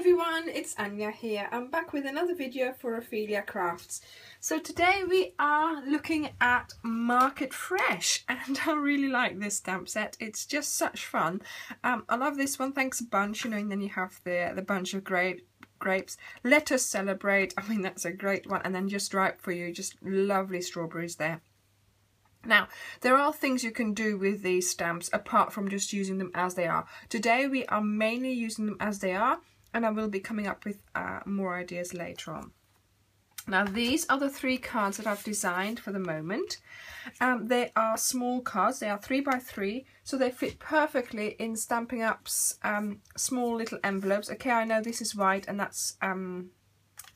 everyone, it's Anja here. I'm back with another video for Ophelia Crafts. So today we are looking at Market Fresh, and I really like this stamp set. It's just such fun. I love this one, thanks a bunch, you know, and then you have the bunch of grapes. Let us celebrate. I mean, that's a great one. And then just ripe for you, just lovely strawberries there. Now, there are things you can do with these stamps apart from just using them as they are. Today we are mainly using them as they are, and I will be coming up with more ideas later on. Now, these are the 3 cards that I've designed for the moment. They are small cards. They are 3 by 3, so they fit perfectly in Stampin' Up's small little envelopes. Okay, I know this is white and that's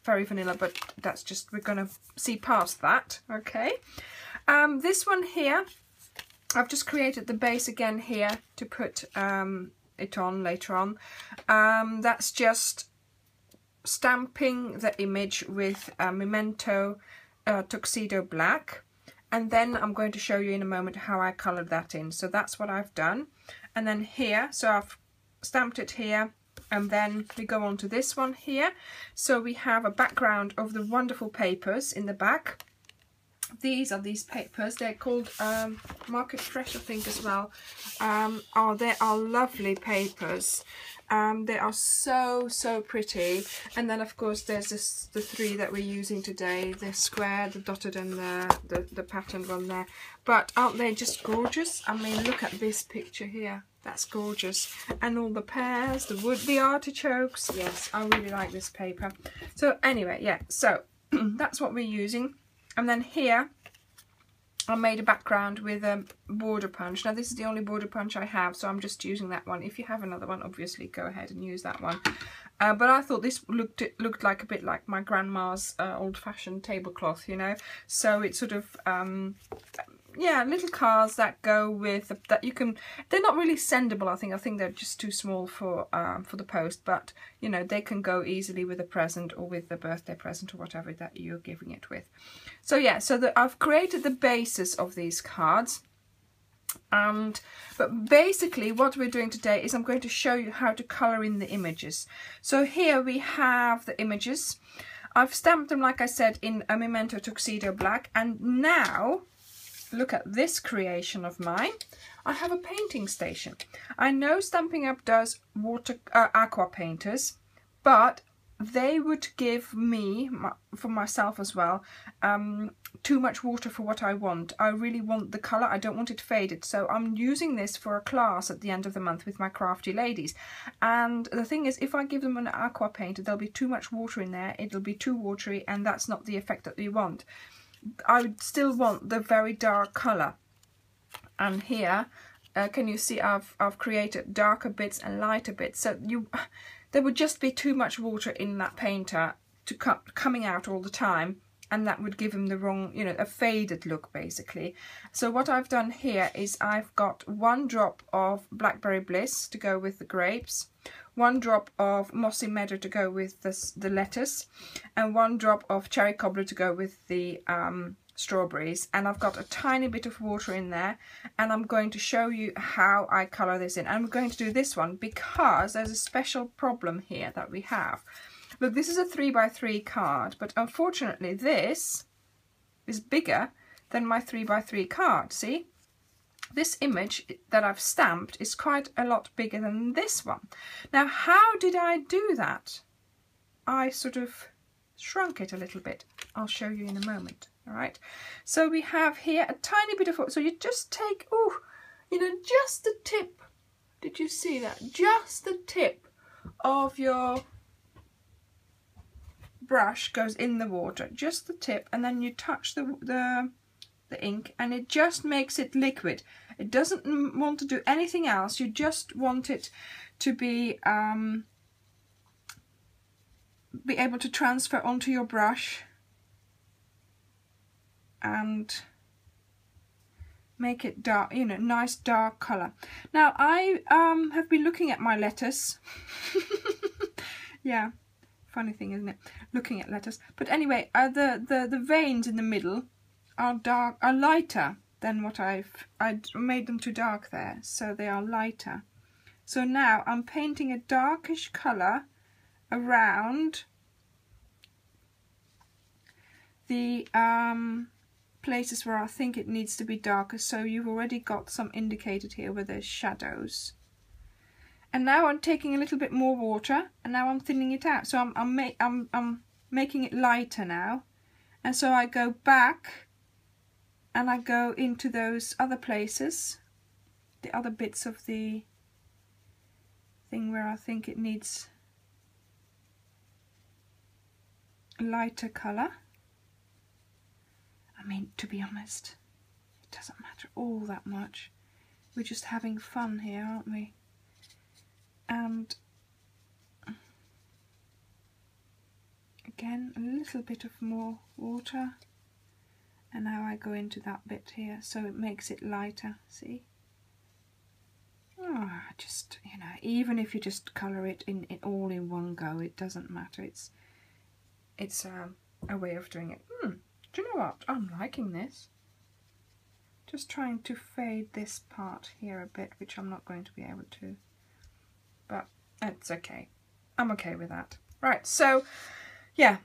very vanilla, but that's just, we're going to see past that, okay? This one here, I've just created the base again here to put it on later on. That's just stamping the image with Memento Tuxedo Black, and then I'm going to show you in a moment how I coloured that in. So that's what I've done. And then here, so I've stamped it here, and then we go on to this one here. So we have a background of the wonderful papers in the back. These are these papers. They're called Market Fresh, I think, as well. They are lovely papers. They are so pretty. And then, of course, there's the 3 that we're using today: the square, the dotted, and the patterned one there. But aren't they just gorgeous? I mean, look at this picture here. That's gorgeous. And all the pears, the wood, the artichokes. Yes, I really like this paper. So anyway, yeah. So that's what we're using. And then here I made a background with a border punch. Now this is the only border punch I have, so I'm just using that one. If you have another one, obviously go ahead and use that one. But I thought this looked like a bit like my grandma's old-fashioned tablecloth, you know. So it's sort of yeah, little cards that go with that you can. They're not really sendable. I think they're just too small for the post. But you know, they can go easily with a present or with a birthday present or whatever that you're giving it with. So yeah, so I've created the basis of these cards. But basically what we're doing today is I'm going to show you how to colour in the images. So here we have the images. I've stamped them, like I said, in a Memento Tuxedo Black, and now look at this creation of mine. I have a painting station. I know Stampin' Up does aqua painters, but they would give me, for myself as well, too much water for what I want. I really want the colour. I don't want it faded. So I'm using this for a class at the end of the month with my crafty ladies. And the thing is, if I give them an aqua painter, there'll be too much water in there. It'll be too watery, and that's not the effect that we want. I would still want the very dark colour. And here, can you see I've created darker bits and lighter bits. So there would just be too much water in that painter to coming out all the time, and that would give him the wrong, you know, a faded look basically. So what I've done here is I've got 1 drop of Blackberry Bliss to go with the grapes, 1 drop of Mossy Meadow to go with the lettuce, and 1 drop of Cherry Cobbler to go with the strawberries. And I've got a tiny bit of water in there, and I'm going to show you how I colour this in. And I'm going to do this one because there's a special problem here that we have. Look, this is a 3 by 3 card, but unfortunately this is bigger than my 3 by 3 card. See? This image that I've stamped is quite a lot bigger than this one. Now, how did I do that? I sort of shrunk it a little bit. I'll show you in a moment. All right. So we have here a tiny bit of, so you just take, oh, you know, just the tip. Did you see that? Just the tip of your brush goes in the water. Just the tip, and then you touch the ink, and it just makes it liquid. It doesn't want to do anything else. You just want it to be able to transfer onto your brush and make it dark, you know, nice dark colour. Now I have been looking at my letters. Yeah, funny thing, isn't it? Looking at letters. But anyway, the veins in the middle are lighter than what I'd made them too dark there, so they are lighter. So now I'm painting a darkish colour around the places where I think it needs to be darker. So you've already got some indicated here where there's shadows. And now I'm taking a little bit more water, and now I'm thinning it out. So I'm making it lighter now. And so I go back and I go into those other places, the other bits of the thing where I think it needs a lighter colour. I mean, to be honest, it doesn't matter all that much. We're just having fun here, aren't we? And again, a little bit of more water, and now I go into that bit here, so it makes it lighter. See? Oh, just, you know, even if you just colour it in all in one go, it doesn't matter. It's a way of doing it. Do you know what? I'm liking this. Just trying to fade this part here a bit, which I'm not going to be able to. But it's okay. I'm okay with that. Right, so yeah.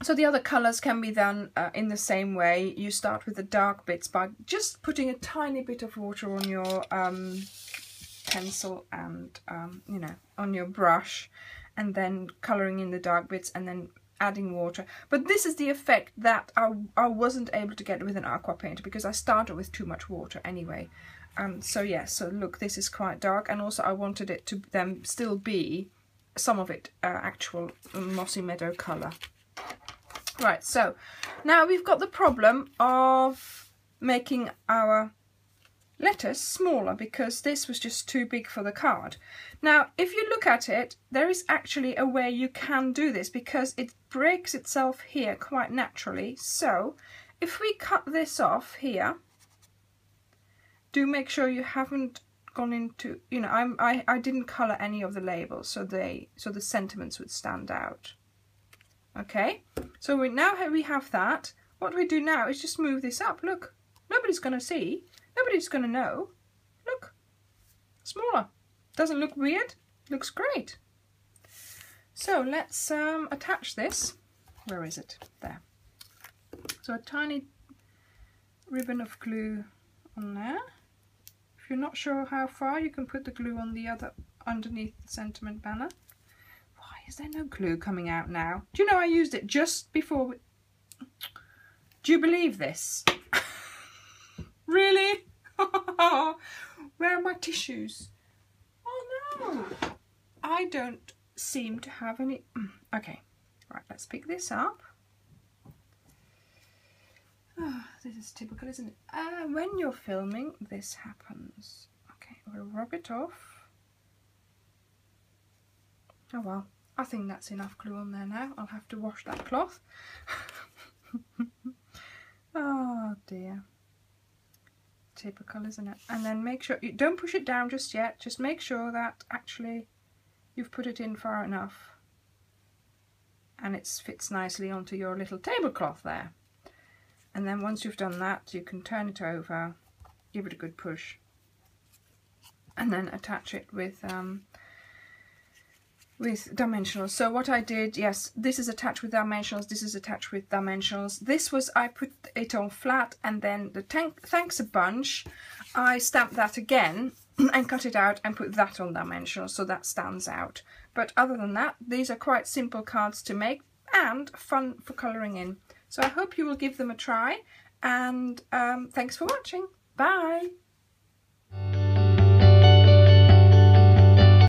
So the other colours can be done in the same way. You start with the dark bits by just putting a tiny bit of water on your pencil and, you know, on your brush, and then colouring in the dark bits and then adding water. But this is the effect that I wasn't able to get with an aqua painter because I started with too much water anyway. So yeah, so look, this is quite dark, and also I wanted it to then still be some of it actual mossy meadow colour. Right, so now we've got the problem of making our letters smaller because this was just too big for the card. Now, if you look at it, there is actually a way you can do this because it breaks itself here quite naturally. So if we cut this off here, do make sure you haven't gone into, you know, I didn't colour any of the labels so the sentiments would stand out. Okay, so now we have that. What we do now is just move this up. Look, nobody's going to see. Nobody's going to know. Look, smaller. Doesn't look weird. Looks great. So let's attach this. Where is it? There. So a tiny ribbon of glue on there. If you're not sure how far, you can put the glue on the other underneath the sentiment banner. Why is there no glue coming out now? Do you know I used it just before we... Do you believe this? Really? Where are my tissues? Oh no! I don't seem to have any... Okay, right, let's pick this up. Oh, this is typical, isn't it? When you're filming, this happens. Okay, we'll rub it off. Oh well, I think that's enough glue on there now. I'll have to wash that cloth. Oh dear. Typical, isn't it? And then make sure you don't push it down just yet. Just make sure that actually you've put it in far enough and it fits nicely onto your little tablecloth there. And then once you've done that, you can turn it over, give it a good push, and then attach it with dimensionals. So what I did, yes, this is attached with dimensionals, this is attached with dimensionals. This was, I put it on flat, and then the thanks a bunch, I stamped that again and cut it out and put that on dimensionals so that stands out. But other than that, these are quite simple cards to make and fun for colouring in. So I hope you will give them a try, and thanks for watching. Bye!